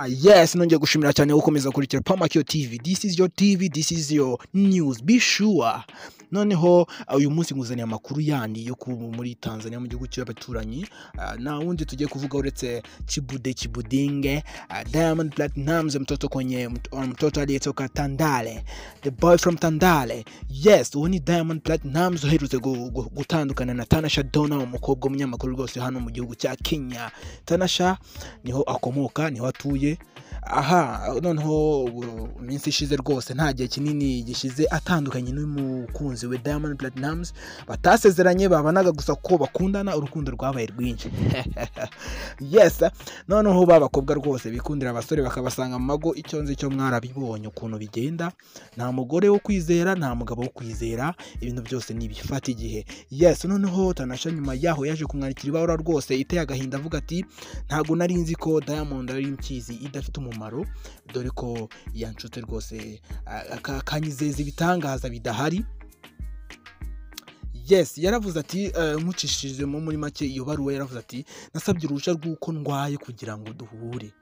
Yes, nongeye gushimira cyane gukomeza kurikira Pamakyo TV. This is your TV, this is your news. Be sure. Noneho uyu munsi nguzaniye amakuru yandi yo muri Tanzania mu gihugu cy'abaturanyi. Na wundi tugiye kuvuga uretse Chibudinge, Diamond Platnumz mtoto aliyetoka Tandale. The boy from Tandale. Yes, uwo Diamond Platnumz uherutse gutandukana na Tanasha umukobwa w'umunyamakuru rwose hano mu gihugu cya Kenya. Tanasha niho akomoka, niho atuye. Noneho iminsi ishize rwose nta gihe kinini gishize atandukanye n'umukunzi we Diamond Platnumz, batasezeranye babanaga gusa ko bakundana, urukundo rwabaye rwinshi. Yes, noneho babakobwa rwose bikundira abasore bakabasanga mu mago, icyo nzi cyo mwarabibonye ukuntu bigenda, nta mugore wo kwizera, nta mugabo wo kwizera, ibintu byose nibifata igihe. Yes, noneho Tanasha nyuma yaho yaje kumwandikira ibahura rwose iteye agahinda avuga ati ntago nari nzi ko Diamond ari imkizi idafite umumaro, dore ko yanshutse rwose akanyizeza ibitangaza bidahari. Yes, yaravuze ati nkucishijemo muri make iyo baruwa, yaravuze ati nasabye uruhushya rw'uko ndwaye kugira ngo duhure,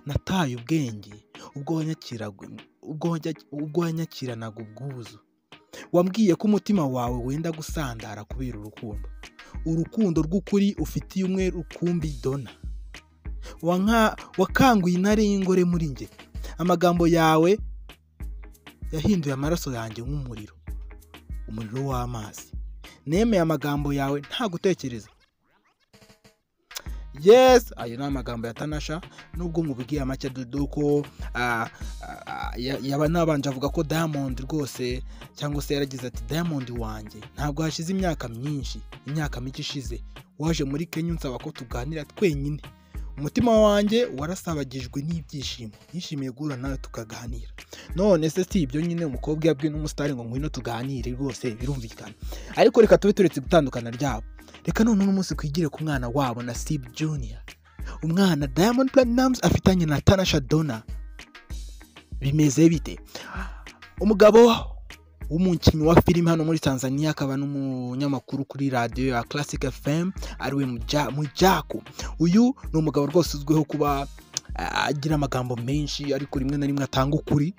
nataye ubwenge ubwo wanyakiranaga ubwuzu, wambwiye ko umutima wawe wenda gusandara kubera urukundo rw'ukuri ufitiye umwe rukumbi dona, wakanguye intare y'ingore muri nge, amagambo yawe yahinduye amaraso yanjye nk'umuriro w'amazi, nemeye amagambo yawe nta gutekereza. Yes, ayo ni amagambo ya Tanasha, nubwo mubigiye make duko yaba nabanje avuga ko Diamond rwose, cyangwa se yaragize ati Diamond wanjye ntabwo hashize imyaka mike ishize waje muri Kenya unsaba ko tuganira twenyine, umutima wanjye warasabagijwe n'ibyishimo, nishimiye guhura nawe tukaganira. None se si ibyo nyine umukobwa yabwiye n'umusitari ngo ngwino tuganire, rwose birumvikana. Ariko reka tube turetse gutandukana ryabo, reka none umunsi kwigire ku mwana wabo na Sib Junior, umwana Diamond Platnumz afitanye na Tanasha Donna. Bimeze bite? Umugabo w'umukinnyi wa filime hano muri Tanzania, akaba n'umunyamakuru kuri radio ya Classic FM, ariwe Mujako. Uyu ni umugabo rwose uzwiho kuba agira amagambo menshi, ariko rimwe na rimwe atanga ukuri.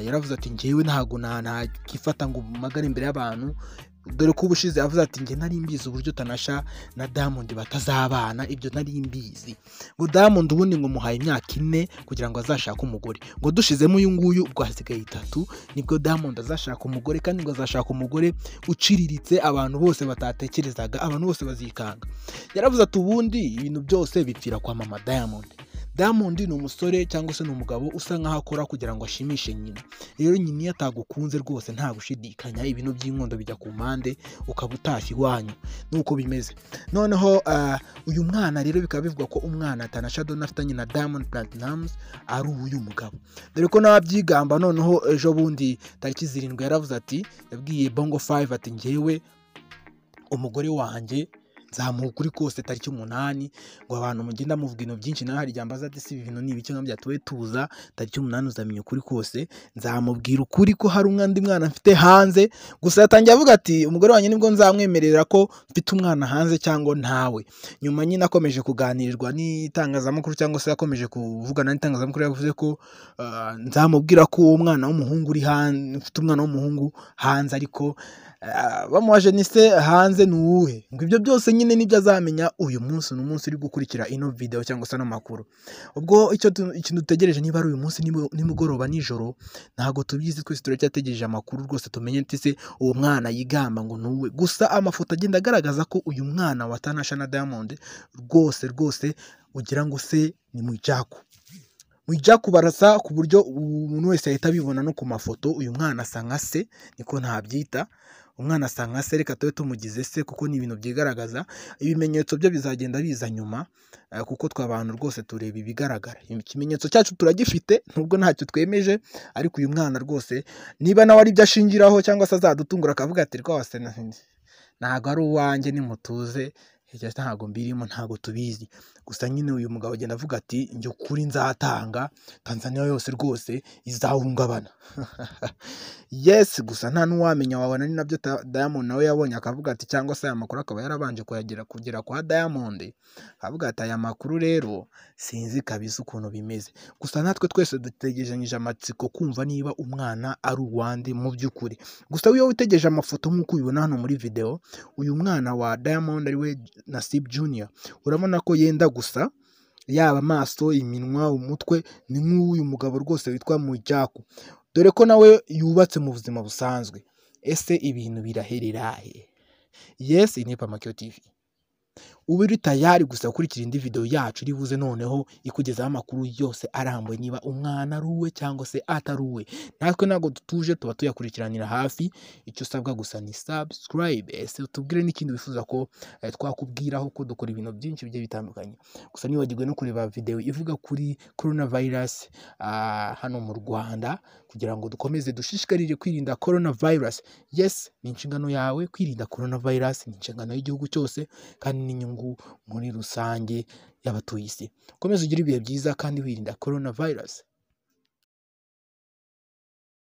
Yaravuze ati njyewe ntago nakifata ngo magare imbere y'abantu, dore ko ubushize yavuze ati nge nari mbizi uburyo Tanasha na Diamond batazabana, ibyo nari mbizi, ngo Diamond ubundi ngo muhaye imyaka 4 kugira ngo azashaka umugore, ngo dushizemo uyu nguyu ubwo hasigaye 3 nibwo Diamond azashaka umugore, kandi ngo azashaka umugore uciriritse abantu bose batatekerezaga, abantu bose bazikanga. Yaravuze ati ubundi ibintu byose bipfira kwa mama Diamond ni umusore cyangwa se ni umugabo usa nkaho akora kugira ngo ashimishe nyina. Rero nyina iyo atagukunze rwose nta gushidikanya, ibintu by'inkondo bijya ku mpande ukaba utashye iwanyu, nuko bimeze. Noneho uyu mwana rero bikaba bivugwa ko umwana Tanasha Donna afitanye na Diamond Platnumz ari uyu mugabo, dore ko nababyigamba. Noneho ejo bundi tariki 7 yaravuze ati, yabwiye Bongo 5 ati njyewe umugore wanjye nzamuha ukuri kose tariki 8, ngo abantu mugenda muvuga ibintu byinshi, naho hari jambaza ati si ibintu n'ibiki nkabya tuwe tuza tariki 8 uzamenya ukuri kose, nzamubwira ukuri ko hari umwandi mwana mfite hanze. Gusa yatangiye avuga ati umugore wanjye nibwo nzamwemerera ko mfite umwana hanze cyangwa ntawe. Nyuma nyine akomeje kuganirirwa n'itangazamakuru, cyangwa se yakomeje kuvugana n'itangazamakuru, yavuze ko nzamubwira ko uwo mwana w'umuhungu uri hanze, mfite umwana w'umuhungu hanze, ariko bamuwaje nise hanze nuwe. Ngo ibyo byose nyine nibyo azamenya uyu munsi n'umunsi uri gukurikira ino video cyangwa se n'amakuru. Ubwo ikintu dutegereje niba ari uyu munsi nimugoroba nijoro, ntago tubizi, twese turacyategereje amakuru rwose tumenye ntise uwo mwana yigamba ngo nuwe. Gusa amafoto agenda agaragaza ko uyu mwana wa Tanasha na Diamond rwose ugira ngo se ni Mujako barasa ku buryo umuntu wese ahita abibona no ku mafoto. Uyu mwana asa nka se, niko ntabyita, umwana asa nka se, reka tube tumugize se kuko ni ibintu byigaragaza. Ibimenyetso byo bizagenda biza nyuma, kuko twabantu rwose tureba ibigaragara. Ikimenyetso cyacu turagifite nubwo ntacyo twemeje, ariko uyu mwana rwose niba nawe ari byo ashingiraho, cyangwa se azadutungura akavuga ati rwose ntago ari uwanjye, nimutuze, ntago mbirimo, ntago tubizi. gusa nyine uyu mugabo agenda avuga ati njye ukuri nzatanga Tanzania yose rwose izahungabana. Yes, gusa nta n'uwamenya, wabona ni nabyo Diamond nawe yabonye akavuga ati, cyangwa se aya makuru akaba yarabanje kugera kwa Diamond, akavuga ati aya makuru rero sinzi kabisa ukuntu bimeze. Gusa natwe twese dutegerezanyije amatsiko kumva niba umwana ari uwande mu by'ukuri. Gusa iyo witegereje amafoto nk'uko ubibona hano muri video, uyu mwana wa Diamond ari we Nasib Junior, urabona ko yenda gusa, yaba amaso, iminwa, umutwe, ni nk'uyu mugabo rwose witwa Mwijaku, dore ko nawe yubatse mu buzima busanzwe. Ese ibintu biraherera he? Yes, ni Pamakeo TV. Ubu uri tayari gusa gukurikira indi video yacu iri buze noneho ikugezaho amakuru yose arambuye niba umwana ari uwe cyangwa se atari uwe. Natwe ntabwo dutuje, tuba tuyakurikiranira hafi. Icyo usabwa gusa ni subscribe. Ese utubwire n'ikindi wifuza ko twakubwiraho, ko dukora ibintu byinshi bigiye bitandukanye. Gusa niwagirwe no kureba video ivuga kuri coronavirus hano mu Rwanda, kugira ngo dukomeze dushishikarire kwirinda coronavirus. Yes, ni inshingano yawe kwirinda coronavirus, ni inshingano y'igihugu cyose kandi n'inyungu muri rusange y'abatuye isi. Komeza ugire ibihe byiza kandi wirinda coronavirus.